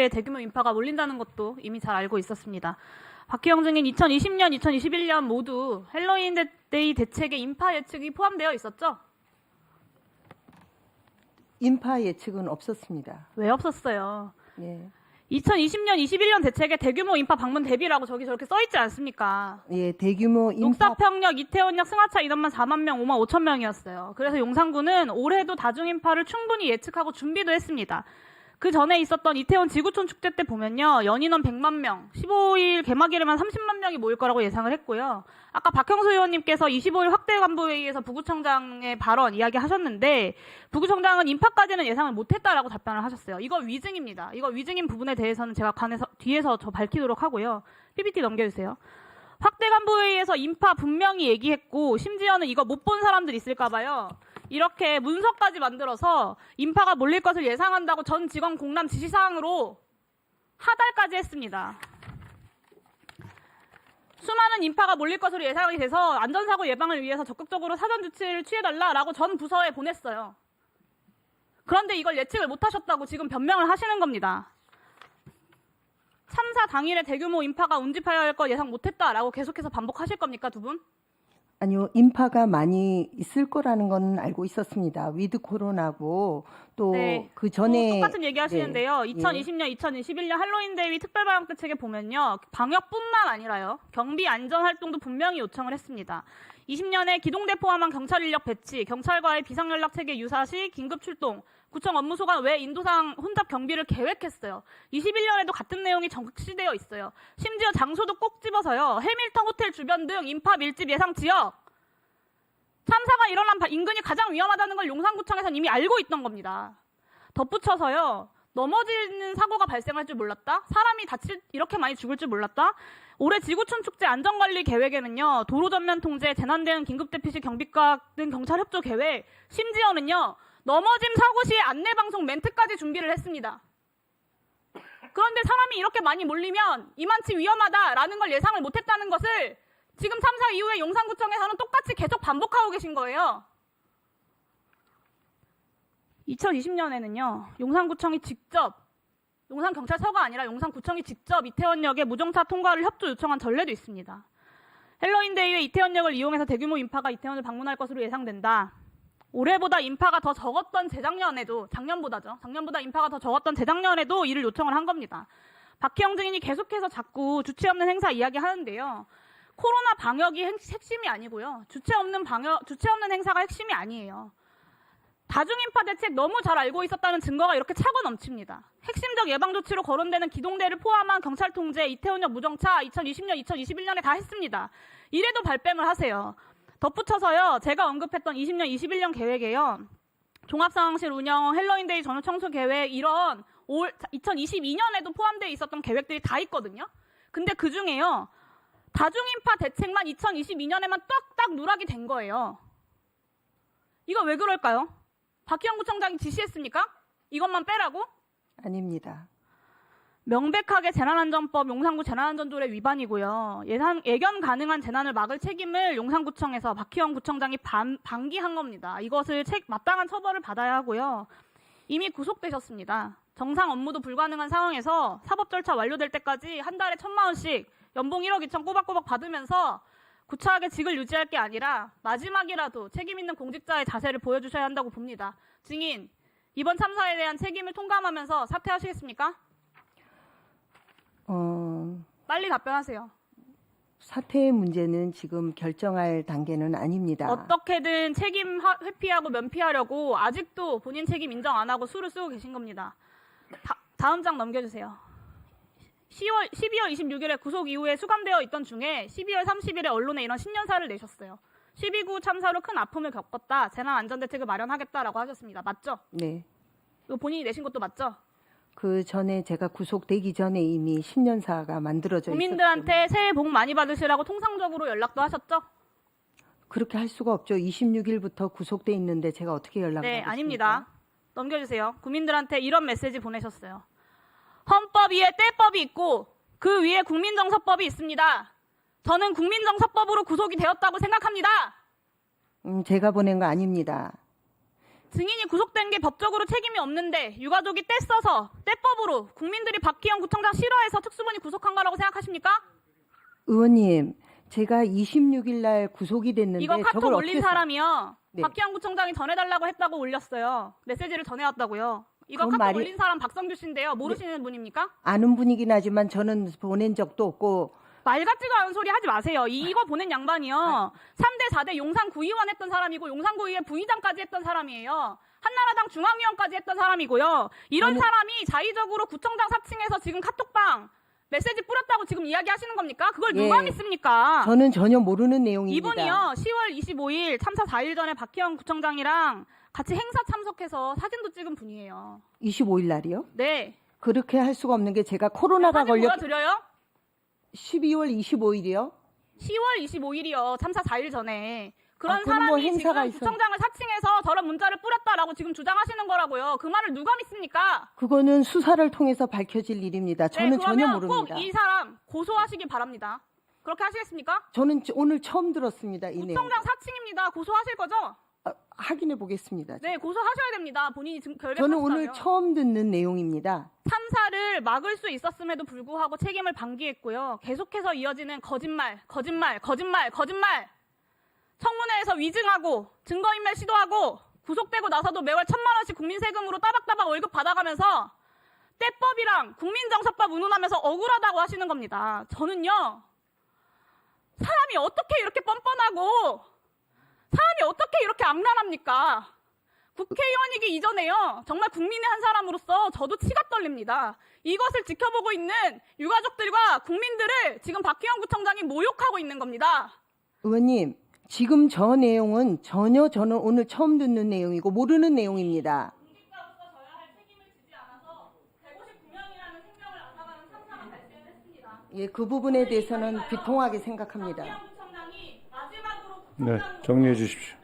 헬로윈데이에 대규모 인파가 몰린다는 것도 이미 잘 알고 있었습니다. 박희영 증인 2020년, 2021년 모두 헬로윈데이 대책에 인파 예측이 포함되어 있었죠? 인파 예측은 없었습니다. 왜 없었어요? 예. 2020년, 21년 대책에 대규모 인파 방문 대비라고 저기 저렇게 써있지 않습니까? 예, 대규모 인파 녹사평역, 이태원역 승하차 인원만 4만 명, 5만 5천 명이었어요. 그래서 용산구는 올해도 다중인파를 충분히 예측하고 준비도 했습니다. 그 전에 있었던 이태원 지구촌 축제 때 보면요. 연인원 100만 명, 15일 개막일에만 30만 명이 모일 거라고 예상을 했고요. 아까 박형수 의원님께서 25일 확대 간부회의에서 부구청장의 발언 이야기하셨는데 부구청장은 인파까지는 예상을 못했다라고 답변을 하셨어요. 이거 위증입니다. 이거 위증인 부분에 대해서는 제가 뒤에서 저 밝히도록 하고요. PPT 넘겨주세요. 확대 간부회의에서 인파 분명히 얘기했고 심지어는 이거 못 본 사람들 있을까 봐요. 이렇게 문서까지 만들어서 인파가 몰릴 것을 예상한다고 전 직원 공람 지시사항으로 하달까지 했습니다. 수많은 인파가 몰릴 것으로 예상이 돼서 안전사고 예방을 위해서 적극적으로 사전 조치를 취해달라라고 전 부서에 보냈어요. 그런데 이걸 예측을 못하셨다고 지금 변명을 하시는 겁니다. 참사 당일에 대규모 인파가 운집하여야 할 거 예상 못했다라고 계속해서 반복하실 겁니까, 두 분? 아니요, 인파가 많이 있을 거라는 건 알고 있었습니다. 위드 코로나고 또 그 전에 똑같은 얘기 하시는데요. 네. 2020년, 2021년 할로윈데이 특별방역 대책에 보면요. 방역뿐만 아니라요. 경비 안전 활동도 분명히 요청을 했습니다. 20년에 기동대 포함한 경찰 인력 배치, 경찰과의 비상연락 체계 유사 시 긴급 출동, 구청 업무소관 외 인도상 혼잡 경비를 계획했어요. 21년에도 같은 내용이 적시되어 있어요. 심지어 장소도 꼭 집어서요. 해밀턴 호텔 주변 등 인파 밀집 예상 지역. 참사가 일어난 인근이 가장 위험하다는 걸 용산구청에서는 이미 알고 있던 겁니다. 덧붙여서요. 넘어지는 사고가 발생할 줄 몰랐다? 사람이 이렇게 많이 죽을 줄 몰랐다? 올해 지구촌 축제 안전관리 계획에는요. 도로 전면 통제, 재난 대응 긴급대피실 경비과 등 경찰 협조 계획, 심지어는요. 넘어짐 사고 시에 안내방송 멘트까지 준비를 했습니다. 그런데 사람이 이렇게 많이 몰리면 이만치 위험하다라는 걸 예상을 못했다는 것을 지금 참사 이후에 용산구청에서는 똑같이 계속 반복하고 계신 거예요. 2020년에는요. 용산구청이 직접, 용산경찰서가 아니라 용산구청이 직접 이태원역에 무정차 통과를 협조 요청한 전례도 있습니다. 헬로윈데이에 이태원역을 이용해서 대규모 인파가 이태원을 방문할 것으로 예상된다. 올해보다 인파가 더 적었던 재작년에도, 작년보다 인파가 더 적었던 재작년에도 이를 요청을 한 겁니다. 박희영 증인이 계속해서 자꾸 주체 없는 행사 이야기하는데요. 코로나 방역이 핵심이 아니고요. 주체 없는 행사가 핵심이 아니에요. 다중인파 대책 너무 잘 알고 있었다는 증거가 이렇게 차고 넘칩니다. 핵심적 예방조치로 거론되는 기동대를 포함한 경찰 통제, 이태원역 무정차 2020년, 2021년에 다 했습니다. 이래도 발뺌을 하세요. 덧붙여서요. 제가 언급했던 20년, 21년 계획에요. 종합상황실 운영, 헬로윈데이 전후 청소 계획 이런 2022년에도 포함되어 있었던 계획들이 다 있거든요. 근데 그중에요. 다중인파 대책만 2022년에만 딱 누락이 된 거예요. 이거 왜 그럴까요? 박희영 구청장이 지시했습니까? 이것만 빼라고? 아닙니다. 명백하게 재난안전법 용산구 재난안전조례 위반이고요. 예견 가능한 재난을 막을 책임을 용산구청에서 박희영 구청장이 방기한 겁니다. 이것을 마땅한 처벌을 받아야 하고요. 이미 구속되셨습니다. 정상 업무도 불가능한 상황에서 사법 절차 완료될 때까지 한 달에 1,000만 원씩 연봉 1억 2천 꼬박꼬박 받으면서 구차하게 직을 유지할 게 아니라 마지막이라도 책임 있는 공직자의 자세를 보여주셔야 한다고 봅니다. 증인, 이번 참사에 대한 책임을 통감하면서 사퇴하시겠습니까? 빨리 답변하세요. 사퇴의 문제는 지금 결정할 단계는 아닙니다. 어떻게든 책임 회피하고 면피하려고 아직도 본인 책임 인정 안 하고 수를 쓰고 계신 겁니다. 다음 장 넘겨주세요. 12월 26일에 구속 이후에 수감되어 있던 중에 12월 30일에 언론에 이런 신년사를 내셨어요. 12구 참사로 큰 아픔을 겪었다. 재난안전대책을 마련하겠다라고 하셨습니다. 맞죠? 네. 이거 본인이 내신 것도 맞죠? 그 전에 제가 구속되기 전에 이미 신년사가 만들어져 국민들한테 있었죠. 새해 복 많이 받으시라고 통상적으로 연락도 하셨죠? 그렇게 할 수가 없죠. 26일부터 구속돼 있는데 제가 어떻게 연락을 네, 하겠습니까? 아닙니다. 넘겨주세요. 국민들한테 이런 메시지 보내셨어요. 헌법 위에 때법이 있고 그 위에 국민정서법이 있습니다. 저는 국민정서법으로 구속이 되었다고 생각합니다. 제가 보낸 거 아닙니다. 증인이 구속된 게 법적으로 책임이 없는데 유가족이 떼써서 떼법으로 국민들이 박희영 구청장 싫어해서 특수본이 구속한 거라고 생각하십니까? 의원님, 제가 26일 날 구속이 됐는데 이거 카톡 저걸 올린 어떻게 사람이요. 네. 박희영 구청장이 전해달라고 했다고 올렸어요. 메시지를 전해왔다고요. 이거 그건 카톡 말이- 올린 사람 박성규 씨인데요. 모르시는 분입니까? 아는 분이긴 하지만 저는 보낸 적도 없고 말 같지도 않은 소리 하지 마세요. 이거 보낸 양반이요. 3대 4대 용산 구의원 했던 사람이고 용산 구의회 부의장까지 했던 사람이에요. 한나라당 중앙위원까지 했던 사람이고요. 이런 사람이 자의적으로 구청장 사칭해서 지금 카톡방 메시지 뿌렸다고 지금 이야기하시는 겁니까? 그걸 누가 예. 믿습니까? 저는 전혀 모르는 내용입니다. 이분이요. 10월 25일 참사 4일 전에 박희영 구청장이랑 같이 행사 참석해서 사진도 찍은 분이에요. 25일 날이요? 네. 그렇게 할 수가 없는 게 제가 코로나가 사진 보여드려요? 12월 25일이요? 10월 25일이요. 참사 4일 전에. 그런 아, 그럼 뭐 사람이 행사가 지금 구청장을 사칭해서 저런 문자를 뿌렸다라고 지금 주장하시는 거라고요. 그 말을 누가 믿습니까? 그거는 수사를 통해서 밝혀질 일입니다. 저는 전혀 그러면 모릅니다. 꼭 이 사람 고소하시기 바랍니다. 그렇게 하시겠습니까? 저는 오늘 처음 들었습니다. 이 내용. 구청장 사칭입니다. 고소하실 거죠? 확인해 보겠습니다. 네, 고소하셔야 됩니다. 본인이 결백하시다면. 저는 오늘 처음 듣는 내용입니다. 참사를 막을 수 있었음에도 불구하고 책임을 방기했고요. 계속해서 이어지는 거짓말. 청문회에서 위증하고 증거인멸 시도하고 구속되고 나서도 매월 1,000만 원씩 국민 세금으로 따박따박 월급 받아가면서 떼법이랑 국민정서법 운운하면서 억울하다고 하시는 겁니다. 저는요. 사람이 어떻게 이렇게 뻔뻔하고 사람이 어떻게 이렇게 악랄합니까? 국회의원이기 이전에요. 정말 국민의 한 사람으로서 저도 치가 떨립니다. 이것을 지켜보고 있는 유가족들과 국민들을 지금 박희영 구청장이 모욕하고 있는 겁니다. 의원님, 지금 저 내용은 전혀 저는 오늘 처음 듣는 내용이고 모르는 내용입니다. 공직자로서 져야 할 책임을 지지 않아서 159명이라는 생명을 앗아가는 참사가 발생했습니다. 예, 그 부분에 대해서는 비통하게 생각합니다. 박희영 구청장이 마지막으로 네, 정리해 주십시오.